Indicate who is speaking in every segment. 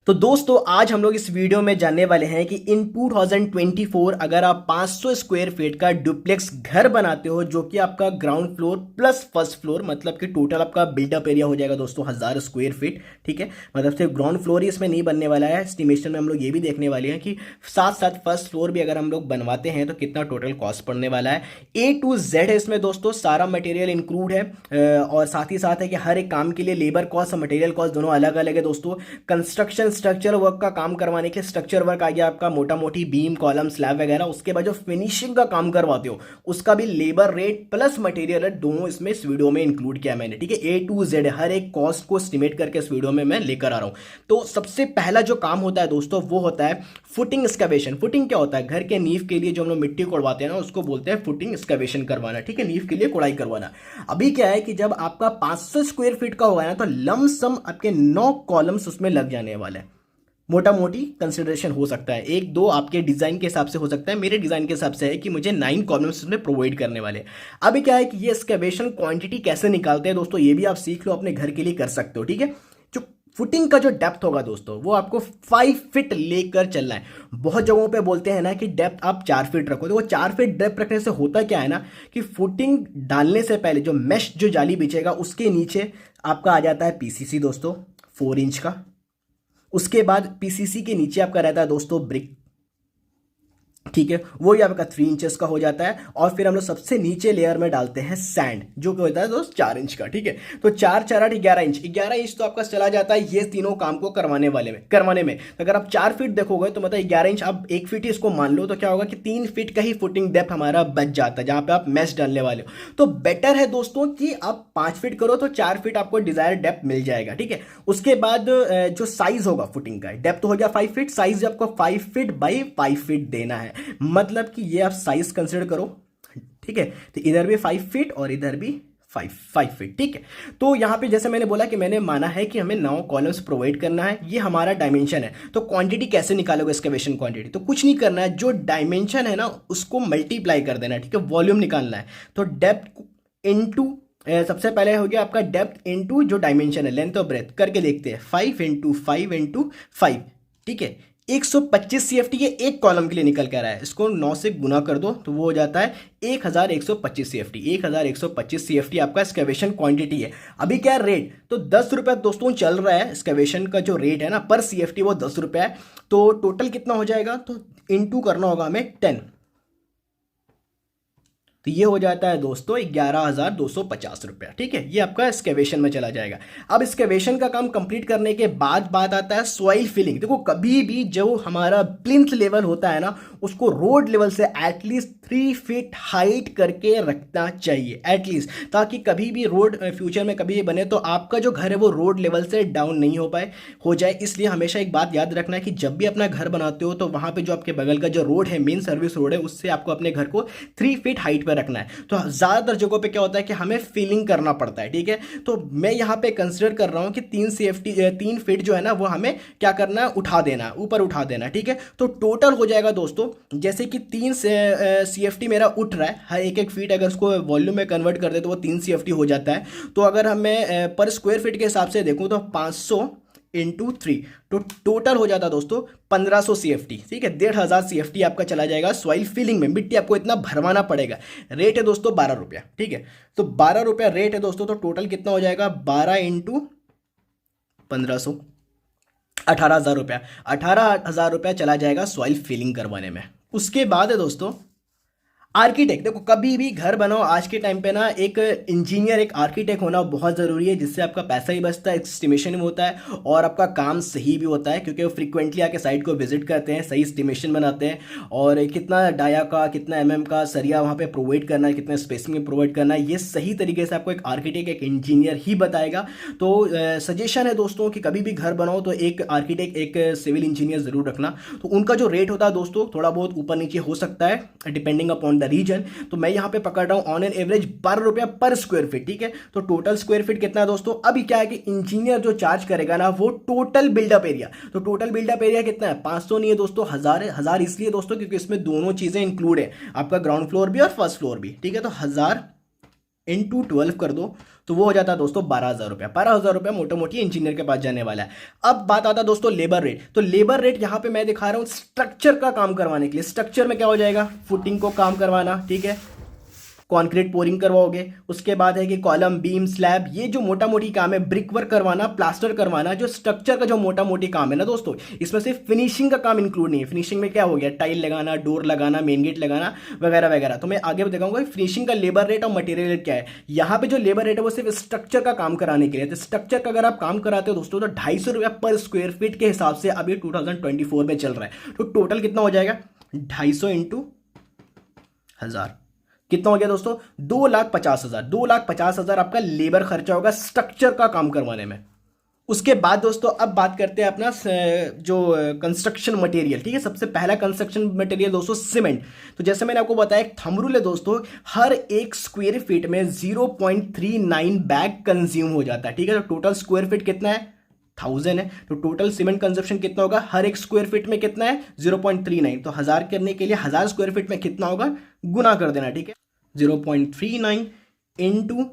Speaker 1: तो दोस्तों आज हम लोग इस वीडियो में जानने वाले हैं कि इन 2024 अगर आप 500 स्क्वायर फीट का डुप्लेक्स घर बनाते हो जो कि आपका ground floor plus first floor मतलब कि टोटल आपका बिल्डअप एरिया हो जाएगा दोस्तों 1000 स्क्वायर फीट। ठीक है, मतलब सिर्फ ग्राउंड फ्लोर ही इसमें नहीं बनने वाला है। एस्टिमेशन में हम लोग ये भी देखने वाले हैं कि साथ साथ फर्स्ट फ्लोर भी अगर हम लोग बनवाते हैं तो कितना टोटल कॉस्ट पड़ने वाला है। ए टू जेड है इसमें दोस्तों, सारा मटेरियल इंक्लूड है और साथ ही साथ है कि हर एक काम के लिए लेबर कॉस्ट और मटेरियल कॉस्ट दोनों अलग अलग है दोस्तों। कंस्ट्रक्शन स्ट्रक्चर वर्क का काम करवाने के स्ट्रक्चर वर्क आ गया आपका, मोटा मोटी बीम कॉलम स्लैब वगैरह। उसके बाद जो फिनिशिंग का काम करवाते हो उसका भी labour rate plus material rate दोनों इसमें इस वीडियो में इंक्लूड किया मैंने। ठीक है, ए टू जेड हर एक कॉस्ट को एस्टिमेट करके इस वीडियो में मैं लेकर आ रहा हूं। तो सबसे पहला जो काम होता है दोस्तों वो होता है फुटिंग एक्सकवेशन। फुटिंग क्या होता है? घर के नींव के लिए जो हम लोग मिट्टी कोड़वाते हैं ना उसको बोलते हैं फुटिंग एक्सकवेशन करवाना। ठीक है, नींव के लिए कोड़ाई करवाना। अभी क्या है कि जब आपका 500 स्क्वायर फीट का होगा ना तो लमसम आपके 9 कॉलम्स उसमें लग जाने वाले हैं। मोटा मोटी कंसिडरेशन हो सकता है, एक दो आपके डिजाइन के हिसाब से हो सकता है। मेरे डिजाइन के हिसाब से है कि मुझे 9 कॉलम्स उसमें प्रोवाइड करने वाले हैं। अभी क्या है कि ये एक्सकवेशन क्वांटिटी कैसे निकालते हैं दोस्तों, ये भी आप सीख लो, अपने घर के लिए कर सकते हो। ठीक है, जो फुटिंग का जो डेप्थ होगा दोस्तों वो आपको 5 फीट लेकर चलना है। बहुत जगहों पे बोलते हैं ना कि डेप्थ आप 4 फीट रखो, तो वो 4 फीट डेप्थ रखने से होता क्या है ना कि फुटिंग डालने से पहले जो मेश जो जाली बिछेगा उसके नीचे आपका आ जाता है पीसीसी दोस्तों 4 इंच का। उसके बाद पीसीसी के नीचे आपका रहता है दोस्तों ब्रिक। ठीक है, वो ही आपका 3 इंचेस का हो जाता है। और फिर हम लोग सबसे नीचे लेयर में डालते हैं सैंड जो कि होता है दोस्त 4 इंच का। ठीक है, तो 4 4 8 11 इंच, 11 इंच तो आपका चला जाता है ये तीनों काम को करवाने में। तो अगर आप 4 फीट देखोगे तो मतलब 11 इंच, आप 1 फीट ही इसको मान लो, तो क्या होगा कि 3 फीट का ही फुटिंग डेप्थ हमारा बच जाता है जहां पे आप मैश डालने वाले हो। तो बेटर है दोस्तों कि आप 5 फीट करो तो 4 फीट आपको डिजायर डेप्थ मिल जाएगा। ठीक है, उसके बाद जो साइज होगा फुटिंग का, डेप्थ तो हो गया 5 फीट, साइज आपको 5 फीट बाई 5 फीट देना है। मतलब कि ये आप साइज कंसिडर करो। ठीक है, तो इधर भी 5 फीट और इधर भी 5 फीट। ठीक है, तो यहां पे जैसे मैंने बोला कि मैंने माना है कि हमें 9 कॉलम्स प्रोवाइड करना है, ये हमारा डायमेंशन है। तो क्वांटिटी कैसे निकालोगे एक्सकवेशन क्वांटिटी? तो कुछ नहीं करना है, जो डायमेंशन है ना उसको मल्टीप्लाई कर देना है। ठीक है, वॉल्यूम निकालना है। तो डेप्थ इनटू सबसे पहले हो गया आपका डेप्थ इनटू जो डायमेंशन है लेंथ और ब्रेथ करके देखते हैं, 5 इंटू 5 इंटू 5। ठीक है, 125 सीएफटी ये एक कॉलम के लिए निकल कर रहा है। इसको 9 से गुना कर दो तो वो हो जाता है 1125 सीएफटी। 1125 सीएफटी आपका एक्सकवेशन क्वांटिटी है। अभी क्या रेट, तो 10 रुपये दोस्तों चल रहा है एक्सकवेशन का जो रेट है ना पर सीएफटी वो 10 रुपये है। तो टोटल कितना हो जाएगा, तो इनटू करना होगा हमें 10। तो ये हो जाता है दोस्तों 11,250 रुपया। ठीक है, ये आपका एक्सकेवेशन में चला जाएगा। अब एक्सकेवेशन का काम कंप्लीट करने के बाद बात आता है सॉइल फिलिंग। देखो कभी भी जो हमारा प्लिंथ लेवल होता है ना उसको रोड लेवल से एटलीस्ट 3 फीट हाइट करके रखना चाहिए एटलीस्ट, ताकि कभी भी रोड फ्यूचर में कभी बने तो आपका जो घर है वो रोड लेवल से डाउन नहीं हो जाए। इसलिए हमेशा एक बात याद रखना है कि जब भी अपना घर बनाते हो तो वहां पे जो आपके बगल का जो रोड है, मेन सर्विस रोड है, उससे आपको अपने घर को 3 फीट हाइट पर रखना है। तो ज्यादातर जगहों पे क्या होता है कि हमें फिलिंग करना पड़ता है। ठीक है, तो मैं यहां पे कंसीडर कर रहा हूं कि 3 फीट जो है ना वो हमें क्या करना है, उठा देना, ऊपर उठा देना। ठीक है, तो टोटल हो जाएगा दोस्तों जैसे कि 3 सीएफटी मेरा उठ रहा है, हर एक फीट अगर उसको वॉल्यूम में कन्वर्ट कर दे तो वो 3 सीएफटी हो जाता है। तो अगर हमें पर स्क्वायर फीट के हिसाब से देखूं तो 500 इंटू 3, तो टोटल हो जाता दोस्तों 1500 सीएफटी। ठीक है, 1500 सीएफटी आपका चला जाएगा सॉइल फिलिंग में। मिट्टी आपको इतना भरवाना पड़ेगा। रेट है दोस्तों 12 रुपया। ठीक है, तो 12 रुपया रेट है दोस्तों। तो टोटल कितना हो जाएगा, 12 इंटू 1500, 18,000 रुपया। 18,000 रुपया चला जाएगा सॉइल फिलिंग करवाने में। उसके बाद है दोस्तों आर्किटेक्ट। देखो कभी भी घर बनाओ आज के टाइम पे ना एक इंजीनियर एक आर्किटेक्ट होना बहुत ज़रूरी है, जिससे आपका पैसा ही बचता है, एस्टिमेशन भी होता है और आपका काम सही भी होता है, क्योंकि वो फ्रीक्वेंटली आके साइट को विजिट करते हैं, सही एस्टिमेशन बनाते हैं और कितना डाया का कितना एमएम का सरिया वहाँ पे प्रोवाइड करना है, कितना स्पेसिंग में प्रोवाइड करना है, ये सही तरीके से आपको एक आर्किटेक्ट एक इंजीनियर ही बताएगा। तो सजेशन है दोस्तों कि कभी भी घर बनाओ तो एक आर्किटेक्ट एक सिविल इंजीनियर ज़रूर रखना। तो उनका जो रेट होता है दोस्तों थोड़ा बहुत ऊपर नीचे हो सकता है डिपेंडिंग अपॉन रीजन। तो मैं यहां पे पकड़ रहा हूं ऑन एन एवरेज 12 रुपया पर स्क्वायर फीट। ठीक है, तो टोटल स्क्वायर फीट कितना है दोस्तों, अभी क्या है कि इंजीनियर जो चार्ज करेगा ना वो टोटल बिल्डअप एरिया। तो टोटल बिल्डअप एरिया कितना है, 500 नहीं है दोस्तों, 1000 है। 1000 इसलिए दोस्तों क्योंकि इसमें दोनों चीजें इंक्लूड है, आपका ग्राउंड फ्लोर भी और फर्स्ट फ्लोर भी। ठीक है, तो 1000 इंटू 12 कर दो तो वो हो जाता है दोस्तों 12,000 रुपया। 12,000 रुपया मोटा मोटी इंजीनियर के पास जाने वाला है। अब बात आता है दोस्तों लेबर रेट। तो लेबर रेट यहाँ पे मैं दिखा रहा हूँ स्ट्रक्चर का काम करवाने के लिए। स्ट्रक्चर में क्या हो जाएगा, फुटिंग को काम करवाना, ठीक है, कंक्रीट पोरिंग करवाओगे, उसके बाद है कि कॉलम बीम स्लैब, ये जो मोटा मोटी काम है, ब्रिक वर्क करवाना, प्लास्टर करवाना, जो स्ट्रक्चर का जो मोटा मोटी काम है ना दोस्तों, इसमें सिर्फ फिनिशिंग का काम इंक्लूड नहीं है। फिनिशिंग में क्या हो गया, टाइल लगाना, डोर लगाना, मेन गेट लगाना वगैरह वगैरह। तो मैं आगे दिखाऊंगा फिनिशिंग का लेबर रेट और मटेरियल रेट क्या है। यहाँ पे जो लेबर रेट है वो सिर्फ स्ट्रक्चर का काम कराने के लिए। तो स्ट्रक्चर का अगर आप काम कराते हो दोस्तों तो 250 रुपया पर स्क्वायर फीट के हिसाब से अभी 2024 में चल रहा है। तो टोटल कितना हो जाएगा, 250 इंटू 1000 कितना हो गया दोस्तों, 2,50,000। 2,50,000 आपका लेबर खर्चा होगा स्ट्रक्चर का काम करवाने में। उसके बाद दोस्तों अब बात करते हैं अपना जो कंस्ट्रक्शन मटेरियल, ठीक है। सबसे पहला कंस्ट्रक्शन मटेरियल दोस्तों सीमेंट। तो जैसे मैंने आपको बताया एक थंब रूल है दोस्तों, हर एक स्क्वायर फीट में 0.39 बैग कंज्यूम हो जाता है, ठीक है। तो टोटल स्क्वायर फीट कितना है, 1000 है। तो टोटल सीमेंट कंजप्शन कितना होगा, हर एक स्क्वायर फीट में कितना है, 0.39। तो 1000 करने के लिए 1000 स्क्वायर फीट में कितना होगा, गुना कर देना, ठीक है। 0.39 इंटू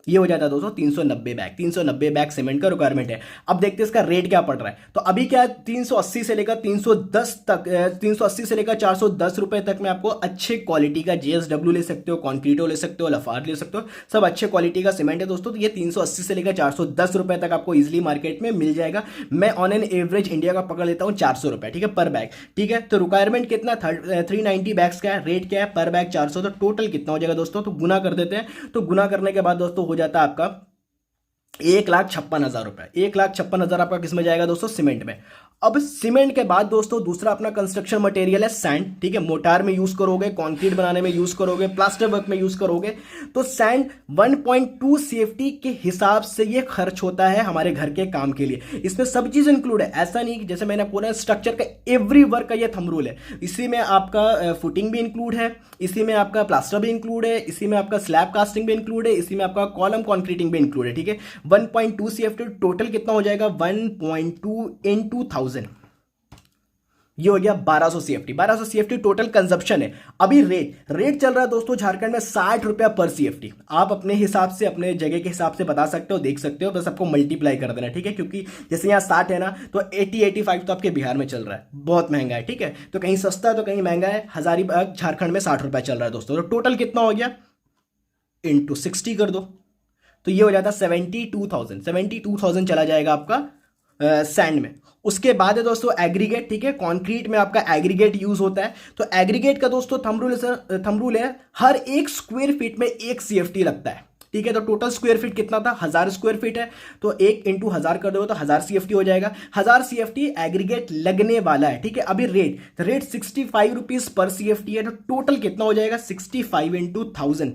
Speaker 1: ये हो जाता है दोस्तों 390 बैग। 390 बैग सीमेंट का रिक्वायरमेंट है। अब देखते हैं इसका रेट क्या पड़ रहा है। तो अभी क्या है, 380 से लेकर 310 तक, 380 से लेकर 410 रुपए तक में आपको अच्छे क्वालिटी का JSW ले सकते हो, कॉन्क्रीटो ले सकते हो, लफार्ड ले सकते हो, सब अच्छे क्वालिटी का सीमेंट है दोस्तों। तो ये 380 से लेकर 410 रुपए तक आपको इजिली मार्केट में मिल जाएगा। मैं ऑन एन एवरेज इंडिया का पकड़ लेता हूँ 400 रुपए, ठीक है, पर बैग, ठीक है। तो रिक्वायरमेंट कितना, 390 बैग्स का है, रेट क्या है, पर बैग 400। तो टोटल कितना हो जाएगा दोस्तों, तो गुना कर देते हैं। तो गुना करने के बाद दोस्तों हो जाता है आपका 1,56,000 रुपए। 1,56,000 आपका किस में जाएगा दोस्तों, सीमेंट में। अब सीमेंट के बाद दोस्तों दूसरा अपना कंस्ट्रक्शन मटेरियल है सैंड, ठीक है। मोटार में यूज करोगे, कंक्रीट बनाने में यूज करोगे, प्लास्टर वर्क में यूज करोगे। तो सैंड 1.2 CFT के हिसाब से ये खर्च होता है हमारे घर के काम के लिए। इसमें सब चीज इंक्लूड है, ऐसा नहीं कि जैसे मैंने आपको बोला स्ट्रक्चर का एवरी वर्क का ये थंब रूल है। इसी में आपका फुटिंग भी इंक्लूड है, इसी में आपका प्लास्टर भी इंक्लूड है, इसी में आपका स्लैब कास्टिंग भी इंक्लूड है, इसी में आपका कॉलम कॉन्क्रीटिंग भी इंक्लूड है, ठीक है। 1.2 CFT टोटल कितना हो जाएगा, 1.2 into 1000, ये हो गया 1200 CFT। 1200 CFT टोटल कंजप्शन है। अभी रेट चल रहा है दोस्तों झारखंड में 60 रुपया पर CFT। आप अपने हिसाब से, अपने जगह के हिसाब से बता सकते हो, देख सकते हो, बस आपको मल्टीप्लाई कर देना, ठीक है। क्योंकि जैसे यहाँ 60 है ना, तो 80-85 तो आपके बिहार में चल रहा है, बहुत महंगा है, ठीक है। तो कहीं सस्ता है तो कहीं महंगा है। हजारीबाग झारखंड में 60 रुपया चल रहा है दोस्तों। तो टोटल कितना हो गया, इंटू 60 कर दो, तो ये हो जाता है 72,000 चला जाएगा आपका सैंड में। उसके बाद है दोस्तों एग्रीगेट, ठीक है। कंक्रीट में आपका एग्रीगेट यूज होता है। तो एग्रीगेट का दोस्तों थंब रूल है, हर एक स्क्वायर फीट में 1 CFT लगता है, ठीक है। तो टोटल स्क्वायर फीट कितना था, 1000 स्क्वायर फीट है। तो 1 इंटू 1000 कर दो तो 1000 CFT हो जाएगा। 1000 CFT एग्रीगेट लगने वाला है, ठीक है। अभी रेट 65 रुपीज पर CFT है। तो टोटल कितना हो जाएगा, 65 इंटू 1000,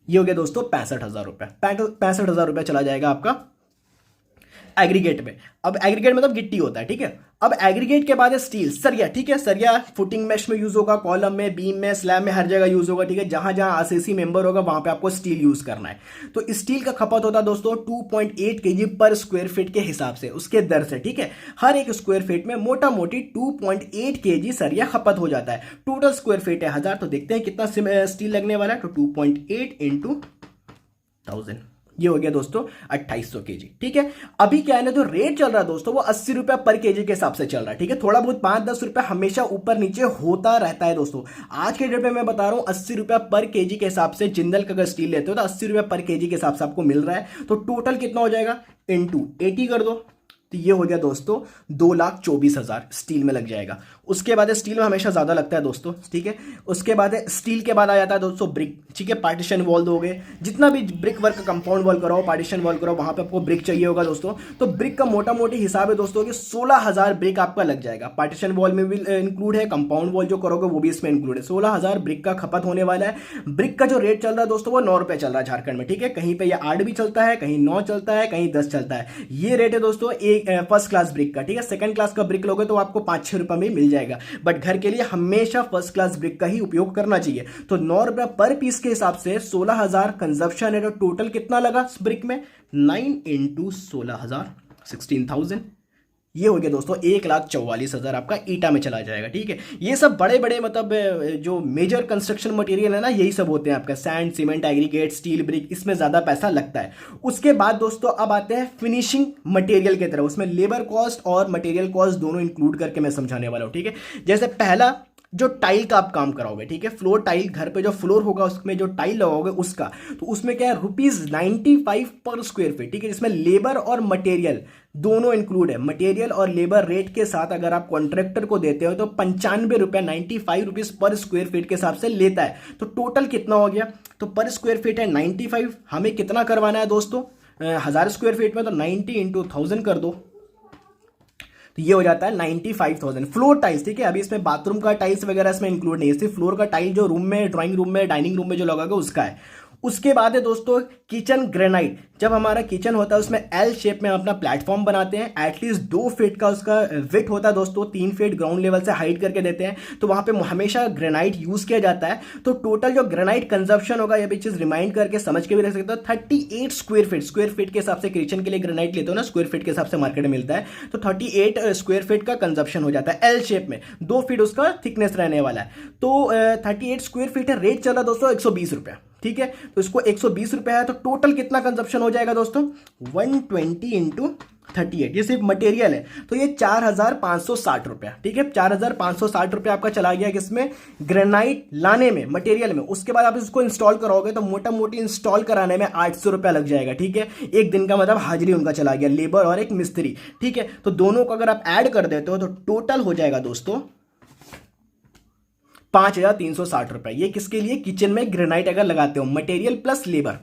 Speaker 1: ये हो गया दोस्तों 65,000 रुपए। 65,000 रुपया चला जाएगा आपका एग्रीगेट में। अब एग्रीगेट मतलब गिट्टी होता है, ठीक है। अब एग्रीगेट के बाद है स्टील, सरिया, ठीक है। सरिया फुटिंग मेश में यूज होगा, कॉलम में, बीम में, स्लैब में, हर जगह यूज होगा, ठीक है। जहां जहां आरसीसी मेंबर होगा वहां पे आपको स्टील यूज करना है। तो स्टील का खपत होता है दोस्तों 2.8 kg पर स्क्वायर फीट के हिसाब से, उसके दर से, ठीक है। हर एक स्क्वायर फीट में मोटा मोटी 2.8 kg सरिया खपत हो जाता है। टोटल स्क्वायर फीट है 1000। तो देखते हैं कितना स्टील लगने वाला है। तो 2.8 इंटू 1000, ये हो गया दोस्तों 2800 kg, ठीक है। अभी क्या है ना, जो रेट चल रहा है दोस्तों वो 80 रुपया पर केजी के हिसाब से चल रहा है, ठीक है। थोड़ा बहुत 5-10 रुपया हमेशा ऊपर नीचे होता रहता है दोस्तों। आज के डेट में मैं बता रहा हूं 80 रुपया पर केजी के हिसाब से, जिंदल का अगर स्टील लेते हो तो 80 रुपया पर केजी के हिसाब से आपको मिल रहा है। तो टोटल कितना हो जाएगा, इंटू 80 कर दो, तो ये हो गया दोस्तों 2,24,000 स्टील में लग जाएगा। उसके बाद स्टील में हमेशा ज्यादा लगता है दोस्तों, ठीक है। उसके बाद स्टील के बाद आ जाता है दोस्तों ब्रिक, ठीक है। पार्टीशन वॉल दोगे, जितना भी ब्रिक वर्क कंपाउंड वॉल कराओ, पार्टीशन वॉल कराओ, वहां पे आपको ब्रिक चाहिए होगा दोस्तों। तो ब्रिक का मोटा मोटी हिसाब है दोस्तों कि 16,000 ब्रिक आपका लग जाएगा। पार्टीशन वॉल में भी इंक्लूड है, कंपाउंड वॉल जो करोगे वो भी इसमें इंक्लूड है। 16,000 ब्रिक का खपत होने वाला है। ब्रिक का जो रेट चल रहा है दोस्तों वो 9 रुपए चल रहा है झारखंड में, ठीक है। कहीं पे ये 8 भी चलता है, कहीं 9 चलता है, कहीं 10 चलता है। ये रेट है दोस्तों एक फर्स्ट क्लास ब्रिक का, ठीक है। सेकंड क्लास का ब्रिक लोगे तो आपको 5-6 रुपए में मिल जाएगा, बट घर के लिए हमेशा फर्स्ट क्लास ब्रिक का ही उपयोग करना चाहिए। तो 9 रुपया पर पीस के हिसाब से 16,000 कंजप्शन है। तो टोटल कितना लगा ब्रिक में, 9 इंटू 16,000, 16,000, ये हो गया दोस्तों 1,44,000 आपका ईटा में चला जाएगा। ठीक है, ये सब बड़े बड़े मतलब जो मेजर कंस्ट्रक्शन मटेरियल है ना, यही सब होते हैं आपका sand, cement, aggregate, steel, brick, इसमें ज़्यादा पैसा लगता है। उसके बाद दोस्तों अब आते हैं फिनिशिंग मटेरियल की तरफ। उसमें लेबर कॉस्ट और मटेरियल कॉस्ट दोनों इंक्लूड करके मैं समझाने वाला हूँ। ठीक है, जैसे पहला जो टाइल का आप काम कराओगे, ठीक है, फ्लोर टाइल, घर पे जो फ्लोर होगा उसमें जो टाइल लगाओगे उसका, तो उसमें क्या है ₹95 पर स्क्वायर फीट। ठीक है, जिसमें लेबर और मटेरियल दोनों इंक्लूड है। मटेरियल और लेबर रेट के साथ अगर आप कॉन्ट्रैक्टर को देते हो तो ₹95 ₹95 पर स्क्वायर फीट के हिसाब से लेता है। तो टोटल कितना हो गया, तो पर स्क्वायर फीट है 95, हमें कितना करवाना है दोस्तों 1000 स्क्वायर फीट में, तो 90 इंटू 1000 कर दो, तो ये हो जाता है 95,000। फ्लोर टाइल्स, ठीक है, अभी इसमें बाथरूम का टाइल्स वगैरह इसमें इंक्लूड नहीं है, सिर्फ फ्लोर का टाइल जो रूम में, ड्राइंग रूम में, डाइनिंग रूम में जो लगाओगे उसका है। उसके बाद है दोस्तों किचन ग्रेनाइट। जब हमारा किचन होता है उसमें एल शेप में हम अपना प्लेटफॉर्म बनाते हैं, एटलीस्ट 2 फीट का उसका विथ होता है दोस्तों, 3 फीट ग्राउंड लेवल से हाइट करके देते हैं, तो वहां पे हमेशा ग्रेनाइट यूज किया जाता है। तो टोटल जो ग्रेनाइट कंजप्शन होगा, ये भी चीज रिमाइंड करके समझ के भी रख सकते हो, 38 स्क्वायर फीट के हिसाब से किचन के लिए ग्रेनाइट लेते हो ना, स्क्वायर फीट के हिसाब से मार्केट में मिलता है, तो 38 स्क्वायर फीट का कंजप्शन हो जाता है एल शेप में, 2 फीट उसका थिकनेस रहने वाला है। तो 38 स्क्वायर फीट है, रेट चल रहा दोस्तों 120 रुपया। ठीक है, तो इसको 120 रुपया है, तो टोटल कितना कंजप्शन हो जाएगा दोस्तों 120 इंटू 38, ये सिर्फ मटेरियल है, तो ये 4,560 रुपया। ठीक है, 4,560 रुपया आपका चला गया किसमें, ग्रेनाइट लाने में, मटेरियल में। उसके बाद आप इसको इंस्टॉल करोगे तो मोटा मोटी इंस्टॉल कराने में 800 रुपया लग जाएगा। ठीक है, एक दिन का मतलब हाजिरी उनका चला गया, लेबर और एक मिस्त्री। ठीक है, तो दोनों को अगर आप ऐड कर देते हो तो टोटल हो जाएगा दोस्तों 5,360 रुपए। ये किसके लिए, किचन में ग्रेनाइट अगर लगाते हो, मटेरियल प्लस लेबर।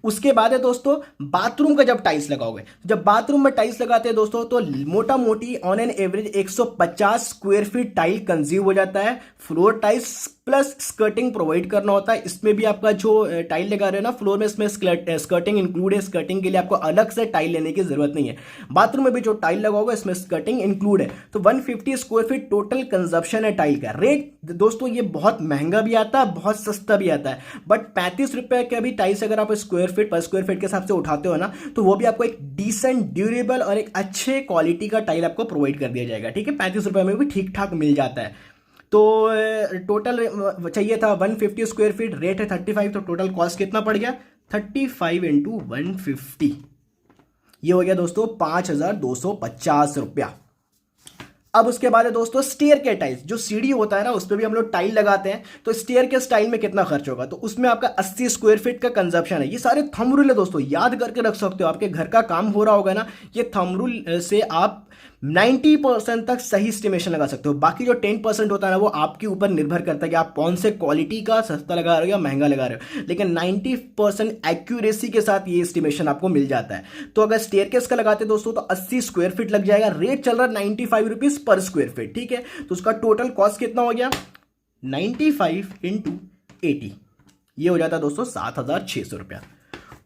Speaker 1: उसके बाद है दोस्तों बाथरूम का जब टाइल्स लगाओगे, जब बाथरूम में टाइल्स लगाते हैं दोस्तों, तो मोटा मोटी on an average 150 square feet tile consume हो जाता है। Floor tiles plus skirting provide करना होता है। इसमें भी आपका जो टाइल लगा रहे हो ना फ्लोर में, इसमें स्कर्टिंग इंक्लूड है, स्कर्टिंग के लिए आपको अलग से टाइल लेने की जरूरत नहीं है। बाथरूम में भी जो टाइल लगाओगे इसमें स्कर्टिंग इंक्लूड है। तो 150 स्क्वायर फीट टोटल कंजप्शन है टाइल का। रेट दोस्तों ये बहुत महंगा भी आता है, बहुत सस्ता भी आता है, बट 35 रुपए के अभी टाइल्स अगर आप स्क्वायर फीट पर स्क्वायर फीट के हिसाब से उठाते हो ना, तो वो भी आपको एक डिसेंट, ड्यूरेबल और एक अच्छे क्वालिटी का टाइल आपको प्रोवाइड कर दिया जाएगा। ठीक है, 35 रुपए में भी ठीक ठाक मिल जाता है। तो टोटल चाहिए था 150 स्क्वायर फीट, रेट है 35, तो टोटल कॉस्ट कितना पड़ गया 35 इंटू 150, ये हो गया दोस्तों 5,250 रुपया। अब उसके बाद है दोस्तों स्टेयर के टाइल्स, जो सीढ़ी होता है ना उस पर भी हम लोग टाइल लगाते हैं, तो स्टेयर के स्टाइल में कितना खर्च होगा, तो उसमें आपका 80 स्क्वायर फीट का कंजप्शन है। ये सारे थंब रूल है दोस्तों, याद करके रख सकते हो, आपके घर का काम हो रहा होगा ना, ये थंब रूल से आप 90% तक सही एस्टिमेशन लगा सकते हो। बाकी जो 10% होता है ना वो आपके ऊपर निर्भर करता है कि आप कौन से क्वालिटी का सस्ता लगा रहे हो या महंगा लगा रहे हो, लेकिन 90% एक्यूरेसी के साथ ये एस्टिमेशन आपको मिल जाता है। तो अगर स्टेयरकेस का लगाते दोस्तों तो 80 स्क्वायर फीट लग जाएगा, रेट चल रहा है 95 रुपीज पर स्क्वायर फीट। ठीक है, तो उसका टोटल कॉस्ट कितना हो गया 95 इंटू 80, ये हो जाता है दोस्तों 7,600 रुपया।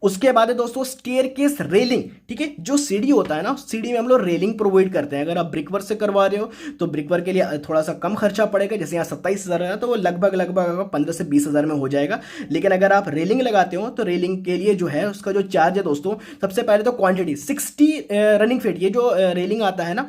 Speaker 1: उसके बाद है दोस्तों स्टेयरकेस रेलिंग। ठीक है, जो सीढ़ी होता है ना, सीढ़ी में हम लोग रेलिंग प्रोवाइड करते हैं। अगर आप ब्रिकवर्क से करवा रहे हो तो ब्रिकवर्क के लिए थोड़ा सा कम खर्चा पड़ेगा, जैसे यहाँ 27,000 है तो वो लगभग 15 से 20,000 में हो जाएगा। लेकिन अगर आप रेलिंग लगाते हो तो रेलिंग के लिए जो है उसका जो चार्ज है दोस्तों, सबसे पहले तो क्वांटिटी 60 रनिंग फीट, ये जो रेलिंग आता है ना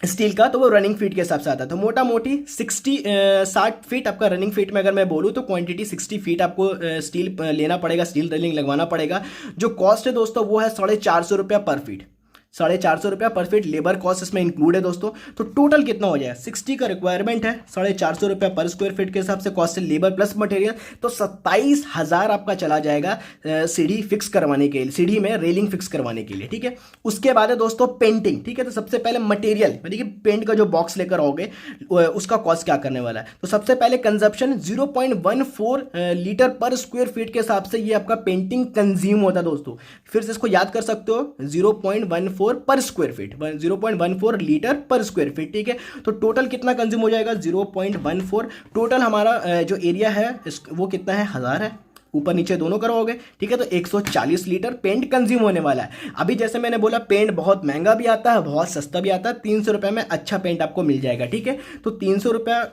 Speaker 1: स्टील का, तो वो रनिंग फीट के हिसाब से आता है। तो मोटा मोटी 60 फीट आपका रनिंग फीट में अगर मैं बोलूँ तो क्वांटिटी 60 फीट आपको स्टील लेना पड़ेगा, स्टील रेलिंग लगवाना पड़ेगा। जो कॉस्ट है दोस्तों वो है 450 रुपया पर फीट, 450 रुपया पर फीट लेबर कॉस्ट इसमें इंक्लूड है दोस्तों। तो टोटल कितना हो जाएगा, 60 का रिक्वायरमेंट है, 450 रुपया पर स्क्वायर फीट के हिसाब से कॉस्ट है, लेबर प्लस मटेरियल, तो 27,000 आपका चला जाएगा सीढ़ी फिक्स करवाने के लिए, सीढ़ी में रेलिंग फिक्स करवाने के लिए। ठीक है, उसके बाद है दोस्तों पेंटिंग। ठीक है, तो सबसे पहले मटेरियल यानी कि पेंट का जो बॉक्स लेकर आओगे उसका कॉस्ट क्या करने वाला है, तो सबसे पहले कंजप्शन 0.14 लीटर पर स्क्वायर फीट के हिसाब से ये आपका पेंटिंग कंज्यूम होता है दोस्तों। फिर से इसको याद कर सकते हो, 0.14 पर स्क्वायर फीट, 0.14 लीटर पर स्क्वायर फीट। ठीक है, तो टोटल कितना कंज्यूम हो जाएगा 0.14। टोटल हमारा जो एरिया है वो कितना है 1000 है, ऊपर नीचे दोनों कराओगे। ठीक है, तो 140 लीटर पेंट कंज्यूम होने वाला है। अभी जैसे मैंने बोला पेंट बहुत महंगा भी आता है, बहुत सस्ता भी आता है, 300 रुपये में अच्छा पेंट आपको मिल जाएगा। ठीक है, तो 300 रुपया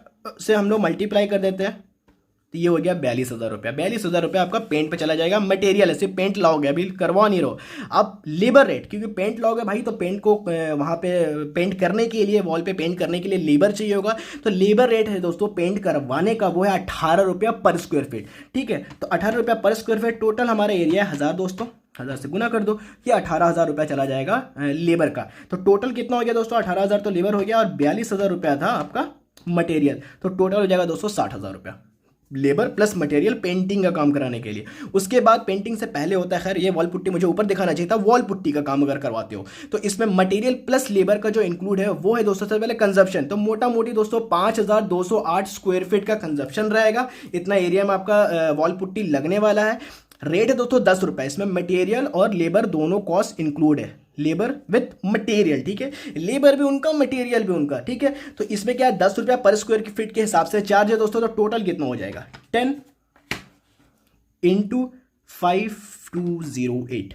Speaker 1: से हम लोग मल्टीप्लाई कर देते हैं, तो ये हो गया 42,000 रुपया। 42,000 रुपया आपका पेंट पे चला जाएगा। मटेरियल है, सिर्फ पेंट लाओगे, अभी करवा नहीं रहो। अब लेबर रेट, क्योंकि पेंट लाओगे भाई तो पेंट को वहाँ पे पेंट करने के लिए, वॉल पे पेंट करने के लिए लेबर चाहिए होगा। तो लेबर रेट है दोस्तों पेंट करवाने का, वो है 18 रुपया पर स्क्वायर फीट। ठीक है, तो 18 रुपया पर स्क्वायर फीट। टोटल हमारा एरिया है 1000 दोस्तों, 1000 से गुना कर दो, ये 18,000 रुपया चला जाएगा लेबर का। तो टोटल कितना हो गया दोस्तों, 18,000 तो लेबर हो गया और 42,000 रुपया था आपका मटेरियल। तो टोटल हो जाएगा दोस्तों 60,000 रुपया लेबर प्लस मटेरियल पेंटिंग का काम कराने के लिए। उसके बाद पेंटिंग से पहले होता है, खैर ये वॉल पुट्टी मुझे ऊपर दिखाना चाहिए था, वॉल पुट्टी का काम अगर करवाते हो तो इसमें मटेरियल प्लस लेबर का जो इंक्लूड है वो है दोस्तों सबसे पहले कंजप्शन। तो मोटा मोटी दोस्तों 5,208 स्क्वायर फीट का कंजप्शन रहेगा, इतना एरिया में आपका वॉल पुट्टी लगने वाला है। रेट है दोस्तों 10 रुपये, इसमें मटेरियल और लेबर दोनों कॉस्ट इंक्लूड है, लेबर विथ मटेरियल। ठीक है, लेबर भी उनका मटेरियल भी उनका। ठीक है, तो इसमें क्या है 10 रुपया पर स्क्वायर फीट के हिसाब से चार्ज है दोस्तों। तो टोटल कितना हो जाएगा 10 × 5208,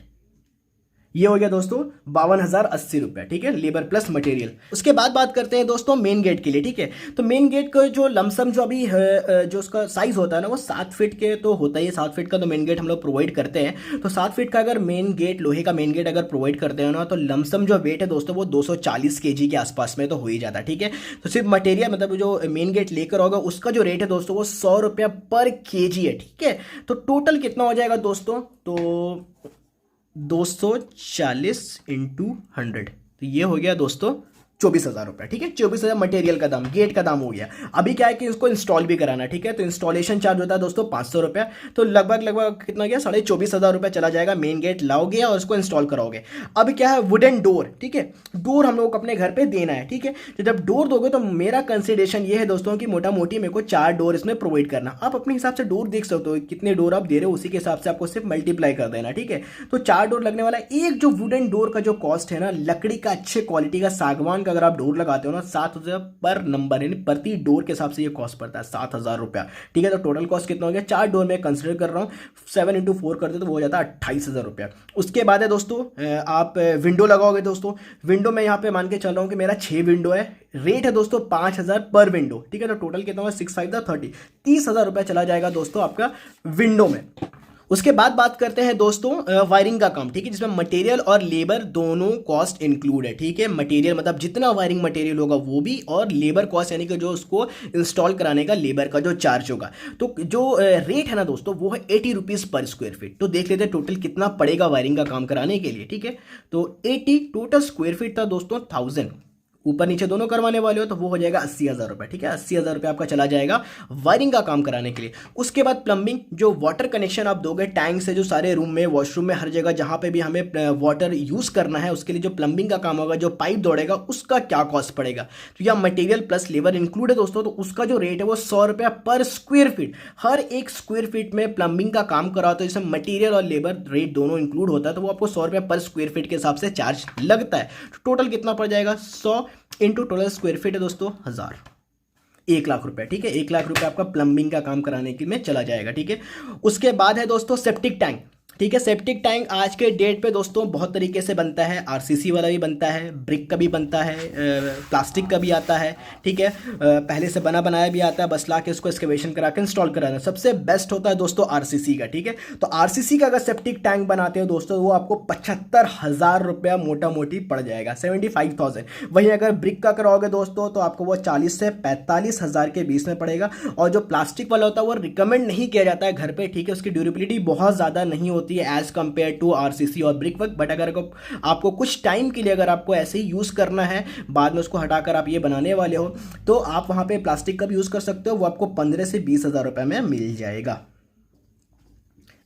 Speaker 1: ये हो गया दोस्तों 52,080 रुपये। ठीक है, लेबर प्लस मटेरियल। उसके बाद बात करते हैं दोस्तों मेन गेट के लिए। ठीक है, तो मेन गेट का जो लमसम जो अभी जो उसका साइज होता है ना वो 7 फीट के तो होता ही है। 7 फीट का तो मेन गेट हम लोग प्रोवाइड करते हैं। तो 7 फीट का अगर मेन गेट, लोहे का मेन गेट अगर प्रोवाइड करते हैं ना, तो लमसम जो वेट है दोस्तों वो 240 kg के आसपास में तो हो ही जाता है। ठीक है, तो सिर्फ मटेरियल मतलब जो मेन गेट लेकर होगा उसका जो रेट है दोस्तों वो 100 रुपया पर kg है। ठीक है, तो टोटल कितना हो जाएगा दोस्तों, तो 240 × 100, तो ये हो गया दोस्तों 24,000 रुपये। ठीक है, 24,000 मटेरियल का दाम, गेट का दाम हो गया। अभी क्या है कि इसको इंस्टॉल भी कराना। ठीक है, तो इंस्टॉलेशन चार्ज होता है दोस्तों 500 रुपये। तो लगभग कितना गया, 24,500 रुपये चला जाएगा। मेन गेट लाओगे और उसको इंस्टॉल कराओगे। अब क्या है वुडन डोर। ठीक है, डोर हम लोग अपने घर पे देना है। ठीक है, तो जब डोर दोगे तो मेरा कंसिडरेशन ये है दोस्तों कि मोटा मोटी मेरे को 4 डोर इसमें प्रोवाइड करना। आप अपने हिसाब से डोर देख सकते हो, कितने डोर आप दे रहे हो उसी के हिसाब से आपको सिर्फ मल्टीप्लाई कर देना। ठीक है, तो 4 डोर लगने वाला है। एक जो वुडन डोर का जो कॉस्ट है ना, लकड़ी का अच्छे क्वालिटी का सागवान का अगर आप डोर लगाते हो ना, 7,000 पर नंबर, यानी प्रति डोर के हिसाब से ये कॉस्ट पड़ता है 7,000 रुपया। ठीक है, तो टोटल कॉस्ट कितना हो गया, 4 डोर में कंसिडर कर रहा हूँ, 7 × 4 करते तो वो हो जाता है 28,000 रुपया। उसके बाद है दोस्तों आप विंडो लगाओगे दोस्तों। विंडो में यहाँ पे मान के चल रहा हूँ कि मेरा 6 विंडो है। रेट है दोस्तों 5,000 पर विंडो। ठीक है, तो टोटल कितना होगा 6 5 30, 30,000 रुपया चला जाएगा दोस्तों आपका विंडो में। उसके बाद बात करते हैं दोस्तों वायरिंग का काम। ठीक है, जिसमें मटेरियल और लेबर दोनों कॉस्ट इंक्लूड है। ठीक है, मटेरियल मतलब जितना वायरिंग मटेरियल होगा वो भी, और लेबर कॉस्ट यानी कि जो उसको इंस्टॉल कराने का लेबर का जो चार्ज होगा। तो जो रेट है ना दोस्तों वो है 80 रुपीज़ पर स्क्वायर फीट। तो देख लेते हैं टोटल कितना पड़ेगा वायरिंग का काम कराने के लिए। ठीक है, तो 80 टोटल स्क्वायर फीट था दोस्तों 1000, ऊपर नीचे दोनों करवाने वाले हो तो वो हो जाएगा 80,000 रुपये। ठीक है, 80,000 रुपये आपका चला जाएगा वायरिंग का काम कराने के लिए। उसके बाद प्लम्बिंग, जो वाटर कनेक्शन आप दोगे टैंक से, जो सारे रूम में, वॉशरूम में, हर जगह जहाँ पे भी हमें वाटर यूज़ करना है उसके लिए जो प्लम्बिंग का काम होगा, जो पाइप दौड़ेगा उसका क्या कॉस्ट पड़ेगा। तो यह मटेरियल प्लस लेबर इंक्लूड है दोस्तों। तो उसका जो रेट है वो 100 रुपया पर स्क्वायर फीट। हर एक स्क्वायर फीट में प्लम्बिंग का काम कराओ तो इसमें मटेरियल और लेबर रेट दोनों इंक्लूड होता है, तो वो आपको 100 रुपया पर स्क्वायर फीट के हिसाब से चार्ज लगता है। तो टोटल कितना पड़ जाएगा, 100 × टोटल स्क्वायर फीट है दोस्तों 1000, 1 लाख रुपए। ठीक है, 1 लाख रुपए आपका प्लम्बिंग का काम कराने के में चला जाएगा। ठीक है, उसके बाद है दोस्तों सेप्टिक टैंक। ठीक है, सेप्टिक टैंक आज के डेट पे दोस्तों बहुत तरीके से बनता है। आरसीसी वाला भी बनता है, ब्रिक का भी बनता है, प्लास्टिक का भी आता है। ठीक है, पहले से बना बनाया भी आता है, बस ला के उसको एक्सकेवेशन करा के इंस्टॉल कराना। सबसे बेस्ट होता है दोस्तों आरसीसी का। ठीक है, तो आरसीसी का अगर सेप्टिक टैंक बनाते हो दोस्तों वो आपको 75,000 रुपया मोटा मोटी पड़ जाएगा, 75,000। वहीं अगर ब्रिक का कराओगे दोस्तों तो आपको वो 40 से 45,000 के बीच में पड़ेगा। और जो प्लास्टिक वाला होता है वो रिकमेंड नहीं किया जाता है घर पे। ठीक है, उसकी ड्यूरेबिलिटी बहुत ज़्यादा नहीं होती है एज कंपेयर टू आरसीसी और ब्रिक वर्क। बट अगर आपको कुछ टाइम के लिए अगर आपको ऐसे ही यूज़ करना है, बाद में उसको हटाकर आप ये बनाने वाले हो, तो आप वहाँ पे प्लास्टिक का भी यूज़ कर सकते हो। वो आपको 15 से 20,000 रुपये में मिल जाएगा।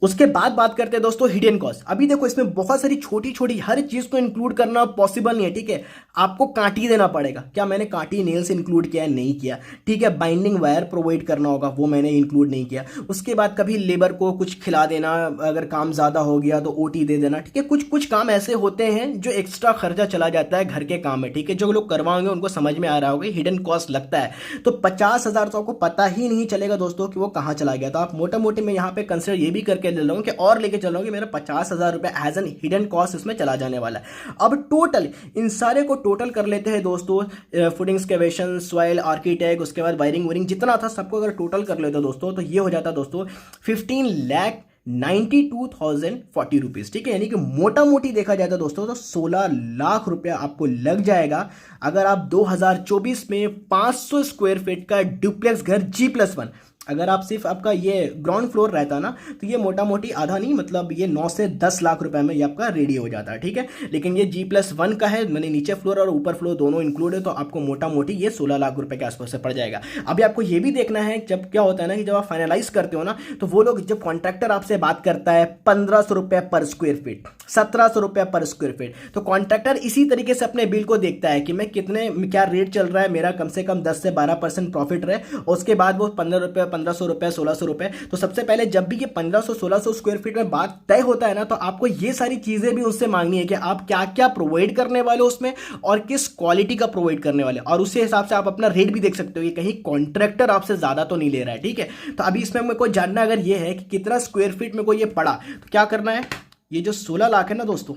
Speaker 1: उसके बाद बात करते हैं दोस्तों हिडन कॉस्ट। अभी देखो इसमें बहुत सारी छोटी छोटी हर चीज़ को इंक्लूड करना पॉसिबल नहीं है। ठीक है, आपको कांटी देना पड़ेगा। क्या मैंने कांटी नेल्स इंक्लूड किया है? नहीं किया। ठीक है, बाइंडिंग वायर प्रोवाइड करना होगा, वो मैंने इंक्लूड नहीं किया। उसके बाद कभी लेबर को कुछ खिला देना, अगर काम ज़्यादा हो गया तो ओटी दे देना। ठीक है, कुछ कुछ काम ऐसे होते हैं जो एक्स्ट्रा खर्चा चला जाता है घर के काम में। ठीक है, जो लोग करवाएंगे उनको समझ में आ रहा होगा हिडन कॉस्ट लगता है। तो 50,000 तो आपको पता ही नहीं चलेगा दोस्तों कि वो कहाँ चला गया। तो आप मोटा मोटी में यहाँ पे कंसिडर ये भी करके लेके चल रहा हूँ कि और लेके चल रहा हूँ कि मेरा 50,000 रुपये एज एन हिडन कॉस्ट इसमें चला जाने वाला है। अब टोटल इन सारे को टोटल कर लेते हैं दोस्तों, फुटिंग एक्सकेवेशन, सॉइल, आर्किटेक्ट, उसके बाद वायरिंग वायरिंग जितना था सबको अगर टोटल कर लेते हो दोस्तों तो ये हो जाता दोस्तों 15,92,040 रुपीज़। ठीक है, यानी कि मोटा मोटी देखा जाए तो दोस्तों तो 16 लाख रुपया आपको लग जाएगा अगर आप 2024 में 500 स्क्वायर फीट का डुप्लेक्स घर G+1, अगर आप सिर्फ आपका ये ग्राउंड फ्लोर रहता ना तो ये मोटा मोटी आधा नहीं, मतलब ये 9 से 10 लाख रुपए में ये आपका रेडी हो जाता है। ठीक है, लेकिन ये G+1 का है, मैंने नीचे फ्लोर और ऊपर फ्लोर दोनों इंक्लूड है, तो आपको मोटा मोटी ये 16 लाख रुपए के आसपास से पड़ जाएगा। अभी आपको ये भी देखना है जब क्या होता है ना कि जब आप फाइनलाइज करते हो ना तो वो लोग, जब कॉन्ट्रैक्टर आपसे बात करता है 1,500 रुपये पर स्क्वायर फीट, 1,700 रुपये पर स्क्वायर फीट, तो कॉन्ट्रैक्टर इसी तरीके से अपने बिल को देखता है कि मैं कितने क्या रेट चल रहा है, मेरा कम से कम 10 से 12% प्रॉफिट रहे, उसके बाद वो 15 रुपये, 1,500 रुपये, 1,600 रुपये। तो सबसे पहले जब भी ये 1,500-1,600 स्क्वायर फीट में बात तय होता है ना तो आपको ये सारी चीजें भी उससे मांगनी है कि आप क्या क्या प्रोवाइड करने वाले हो उसमें और किस क्वालिटी का प्रोवाइड करने वाले, और उसी हिसाब से आप अपना रेट भी देख सकते हो कि कहीं कॉन्ट्रैक्टर आपसे ज्यादा तो नहीं ले रहा है। ठीक है, तो अभी इसमें मेरे को जानना अगर ये है कि कितना स्क्वायर फीट मेरे को ये पड़ा, तो क्या करना है, ये जो 16 लाख है ना दोस्तों,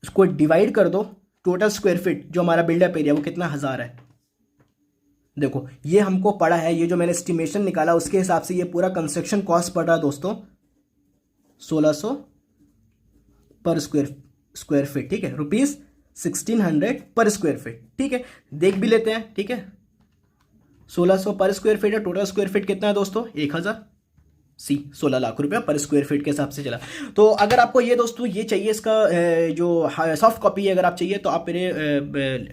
Speaker 1: इसको डिवाइड कर दो टोटल स्क्वायर फीट जो हमारा बिल्डअप एरिया वो कितना 1,000 है। देखो ये हमको पड़ा है, ये जो मैंने एस्टिमेशन निकाला उसके हिसाब से ये पूरा कंस्ट्रक्शन कॉस्ट पड़ रहा है दोस्तों 1,600 पर स्क्वायर फीट। ठीक है, ₹1,600 पर स्क्वायर फीट। ठीक है, देख भी लेते हैं। ठीक है, 1,600 पर स्क्वायर फीट है, टोटल स्क्वायर फीट कितना है दोस्तों 1,000, 16 लाख रुपया पर स्क्वायर फीट के हिसाब से चला। तो अगर आपको ये दोस्तों ये चाहिए, इसका जो सॉफ्ट कॉपी अगर आप चाहिए तो आप मेरे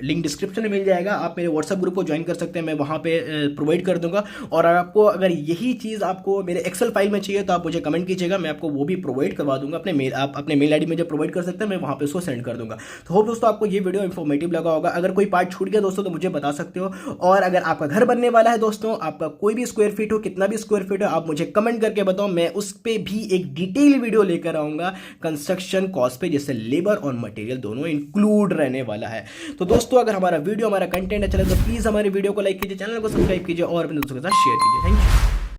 Speaker 1: लिंक डिस्क्रिप्शन में मिल जाएगा, आप मेरे व्हाट्सएप ग्रुप को ज्वाइन कर सकते हैं, मैं वहाँ पे प्रोवाइड कर दूंगा। और आपको अगर यही चीज़ आपको मेरे एक्सेल फाइल में चाहिए तो आप मुझे कमेंट कीजिएगा, मैं आपको वो भी प्रोवाइड करवा दूंगा। आप अपने मेल ID मुझे प्रोवाइड कर सकते हैं, मैं वहाँ पे उसको सेंड कर दूंगा। तो होप दोस्तों आपको ये वीडियो इन्फॉर्मेटिव लगा होगा। अगर कोई पार्ट छूट गया दोस्तों तो मुझे बता सकते हो, और अगर आपका घर बनने वाला है दोस्तों, आपका कोई भी स्क्वायर फीट हो, कितना भी स्क्वायर फीट हो, आप मुझे कमेंट करके बताओ, मैं उस पे भी एक डिटेल वीडियो लेकर आऊंगा कंस्ट्रक्शन कॉस्ट पे, जैसे लेबर और मटेरियल दोनों इंक्लूड रहने वाला है। तो दोस्तों अगर हमारा कंटेंट अच्छा लगे तो प्लीज हमारे वीडियो को लाइक कीजिए, चैनल को सब्सक्राइब कीजिए और अपने दोस्तों के साथ शेयर कीजिए। Thank you.